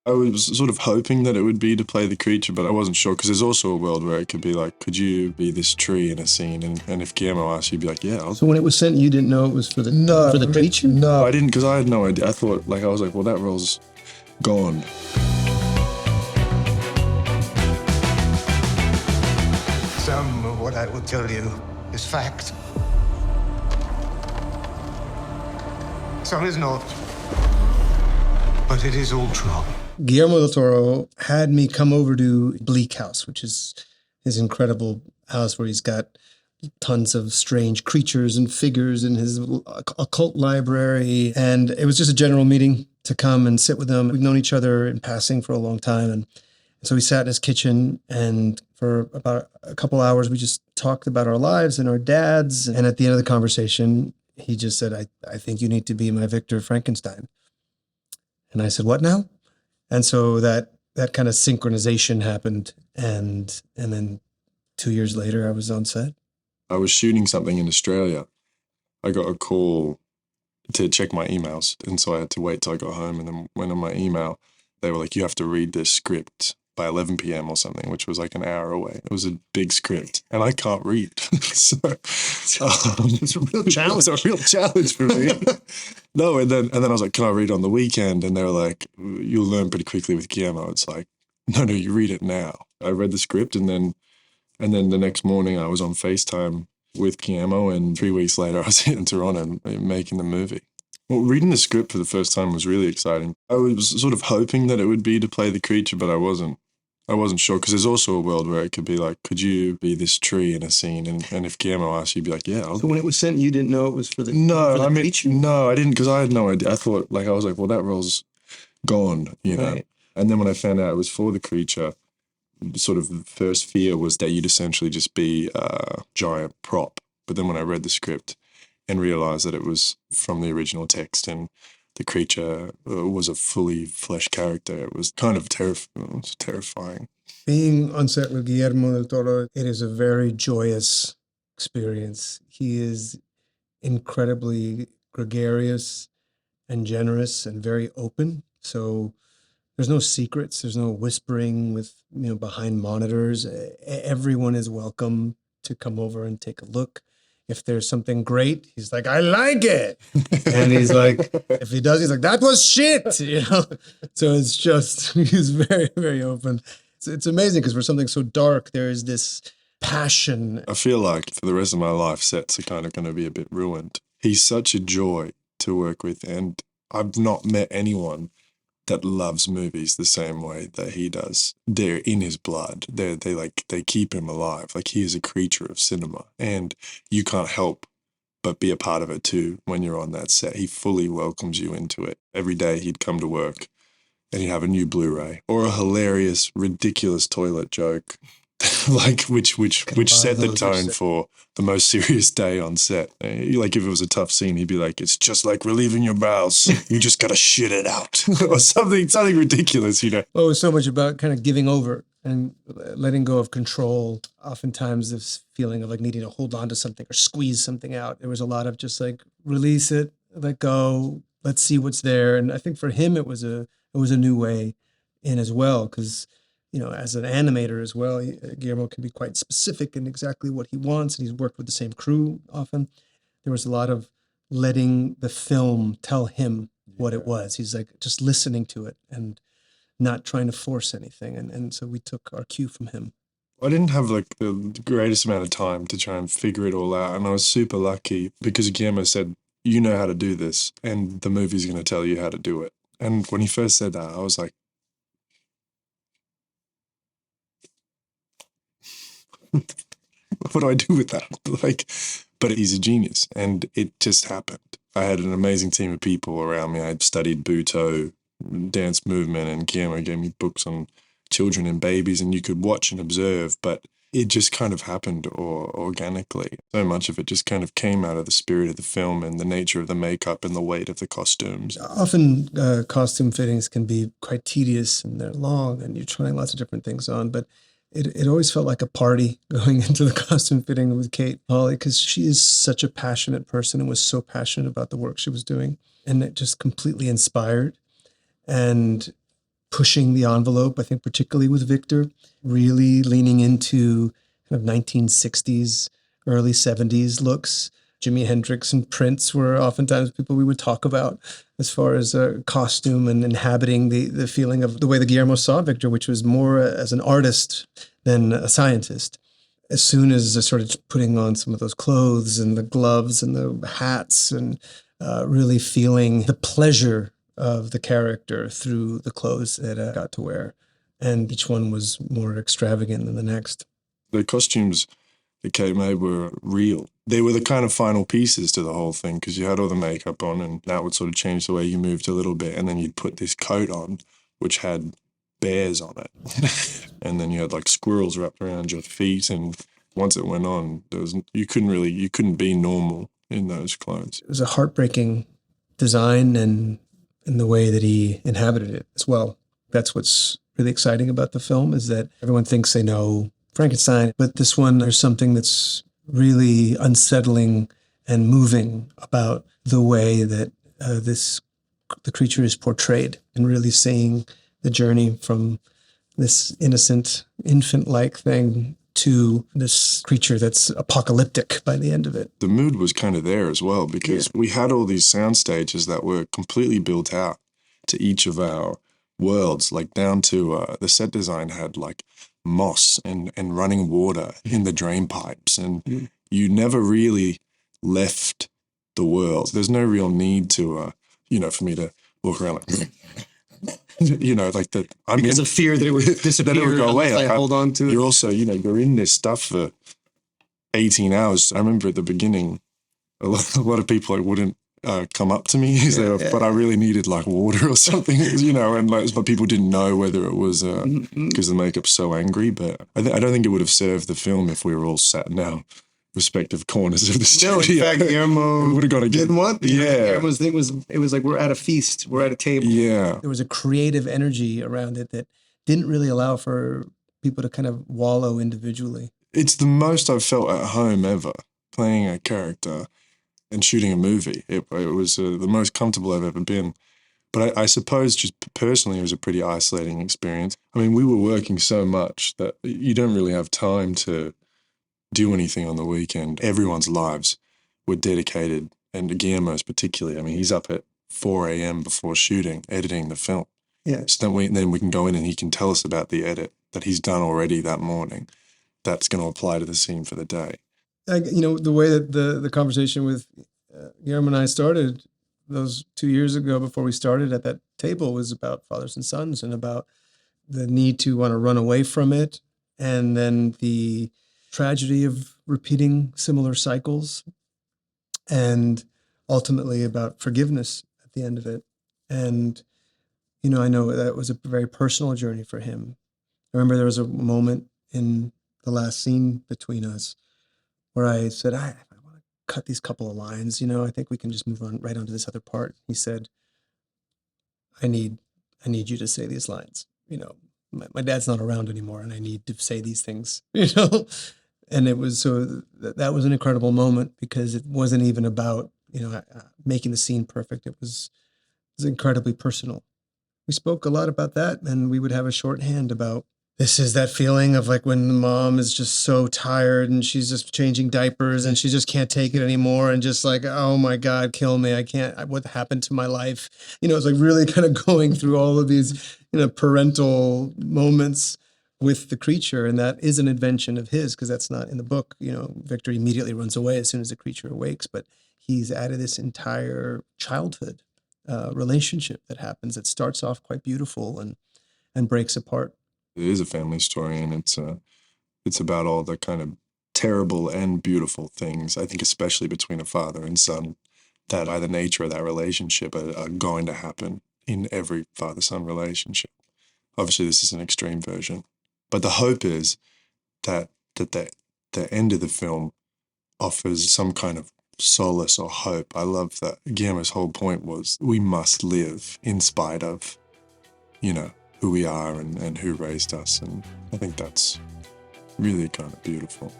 I was sort of hoping that it would be to play the creature, but I wasn't sure because there's also a world where it could be like, could you be this tree in a scene? And if Guillermo asked, you'd be like, yeah. So when it was sent, you didn't know it was for the creature? No, I didn't, because I had no idea. I thought, like, I was like, well, that role's gone. Some of what I will tell you is fact. Some is not. But it is all true. Guillermo Del Toro had me come over to Bleak House, which is his incredible house where he's got tons of strange creatures and figures in his occult library. And it was just a general meeting to come and sit with him. We've known each other in passing for a long time. And so we sat in his kitchen, and for about a couple hours, we just talked about our lives and our dads. And at the end of the conversation, he just said, I think you need to be my Victor Frankenstein. And I said, what now? And so that kind of synchronization happened. And then 2 years later, I was on set. I was shooting something in Australia. I got a call to check my emails. And so I had to wait till I got home. And then went on my email, they were like, you have to read this script by 11 p.m. or something, which was like an hour away. It was a big script, and I can't read. So it's a real challenge. It's a real challenge for me. No, and then I was like, can I read on the weekend? And they were like, you'll learn pretty quickly with Guillermo. It's like, no, you read it now. I read the script, and then the next morning I was on FaceTime with Guillermo, and 3 weeks later I was in Toronto making the movie. Well, reading the script for the first time was really exciting. I was sort of hoping that it would be to play the creature, but I wasn't sure because there's also a world where it could be like, could you be this tree in a scene? And if Guillermo asked, you'd be like, yeah. So when it was sent, you didn't know it was for the creature? No, I didn't, because I had no idea. I thought, like, I was like, well, that role's gone, you know. Right. And then when I found out it was for the creature, sort of the first fear was that you'd essentially just be a giant prop. But then when I read the script and realized that it was from the original text and the creature was a fully fleshed character, it was kind of terrifying. Being on set with Guillermo Del Toro, it is a very joyous experience. He is incredibly gregarious and generous and very open. So there's no secrets. There's no whispering with, behind monitors. Everyone is welcome to come over and take a look. If there's something great, he's like, I like it. And he's like, if he does, he's like, that was shit. So it's just, he's very, very open. It's amazing because for something so dark, there is this passion. I feel like for the rest of my life, sets are kind of going to be a bit ruined. He's such a joy to work with. And I've not met anyone that loves movies the same way that he does. They're in his blood. They keep him alive. Like, he is a creature of cinema, and you can't help but be a part of it too when you're on that set. He fully welcomes you into it. Every day he'd come to work and he'd have a new Blu-ray or a hilarious, ridiculous toilet joke, like which set the tone for the most serious day on set. Like, if it was a tough scene, he'd be like, it's just like relieving your bowels. You just got to shit it out or something ridiculous, Oh, it was so much about kind of giving over and letting go of control. Oftentimes this feeling of like needing to hold on to something or squeeze something out. There was a lot of just like, release it, let go, let's see what's there. And I think for him, it was a new way in as well, because as an animator as well, Guillermo can be quite specific in exactly what he wants, and he's worked with the same crew often. There was a lot of letting the film tell him what it was. He's like just listening to it and not trying to force anything. And so we took our cue from him. I didn't have like the greatest amount of time to try and figure it all out, and I was super lucky because Guillermo said, you know how to do this, and the movie's going to tell you how to do it. And when he first said that, I was like, what do I do with that? But he's a genius, and it just happened. I had an amazing team of people around me. I'd studied Butoh, dance movement, and Guillermo gave me books on children and babies, and you could watch and observe, but it just kind of happened organically. So much of it just kind of came out of the spirit of the film and the nature of the makeup and the weight of the costumes. Often costume fittings can be quite tedious, and they're long, and you're trying lots of different things on, but it always felt like a party going into the costume fitting with Kate Hawley, because she is such a passionate person and was so passionate about the work she was doing, and it just completely inspired. And pushing the envelope, I think particularly with Victor, really leaning into kind of 1960s, early 70s looks. Jimi Hendrix and Prince were oftentimes people we would talk about as far as costume and inhabiting the feeling of the way that Guillermo saw Victor, which was more as an artist than a scientist. As soon as I started putting on some of those clothes and the gloves and the hats and really feeling the pleasure of the character through the clothes that I got to wear. And each one was more extravagant than the next. The costumes that Kate made were real. They were the kind of final pieces to the whole thing, because you had all the makeup on and that would sort of change the way you moved a little bit. And then you'd put this coat on, which had bears on it. And then you had like squirrels wrapped around your feet. And once it went on, you couldn't be normal in those clothes. It was a heartbreaking design and the way that he inhabited it as well. That's what's really exciting about the film, is that everyone thinks they know Frankenstein, but this one, there's something that's really unsettling and moving about the way that the creature is portrayed, and really seeing the journey from this innocent, infant-like thing to this creature that's apocalyptic by the end of it. The mood was kind of there as well, because we had all these sound stages that were completely built out to each of our worlds, like down to the set design had like moss and running water in the drain pipes, and you never really left the world. There's no real need to, for me to walk around like, like that. Because of fear that it would disappear. That it would go away. Like, I hold on to it. You're also, you're in this stuff for 18 hours. I remember at the beginning, a lot of people wouldn't come up to me, but I really needed like water or something, but people didn't know whether it was because the makeup's so angry. But I don't think it would have served the film if we were all sat in our respective corners of the studio. No, in fact, Guillermo would have got to get one. Yeah, Guillermo's thing was, it was like we're at a feast, we're at a table. Yeah, there was a creative energy around it that didn't really allow for people to kind of wallow individually. It's the most I've felt at home ever playing a character and shooting a movie. It was the most comfortable I've ever been. But I suppose just personally it was a pretty isolating experience. I mean, we were working so much that you don't really have time to do anything on the weekend. Everyone's lives were dedicated, and Guillermo's particularly. I mean, he's up at 4 a.m. before shooting, editing the film. Yeah. So then we can go in and he can tell us about the edit that he's done already that morning. That's going to apply to the scene for the day. The way that the conversation with Guillermo and I started those 2 years ago before we started at that table was about fathers and sons, and about the need to want to run away from it, and then the tragedy of repeating similar cycles, and ultimately about forgiveness at the end of it. And, I know that was a very personal journey for him. I remember there was a moment in the last scene between us where I said, I want to cut these couple of lines, I think we can just move on right onto this other part. He said, I need you to say these lines. My dad's not around anymore, and I need to say these things, And it was, so that was an incredible moment, because it wasn't even about, making the scene perfect. It was incredibly personal. We spoke a lot about that, and we would have a shorthand about, this is that feeling of like when the mom is just so tired and she's just changing diapers and she just can't take it anymore, and just like, oh my God, kill me. I can't, what happened to my life? It's like really kind of going through all of these, parental moments with the creature. And that is an invention of his, because that's not in the book. Victor immediately runs away as soon as the creature awakes, but he's added this entire childhood relationship that happens. It starts off quite beautiful and breaks apart. It is a family story, and it's about all the kind of terrible and beautiful things, I think, especially between a father and son, that by the nature of that relationship are going to happen in every father-son relationship. Obviously, this is an extreme version. But the hope is that the end of the film offers some kind of solace or hope. I love that Guillermo's whole point was we must live in spite of, who we are and who raised us. And I think that's really kind of beautiful.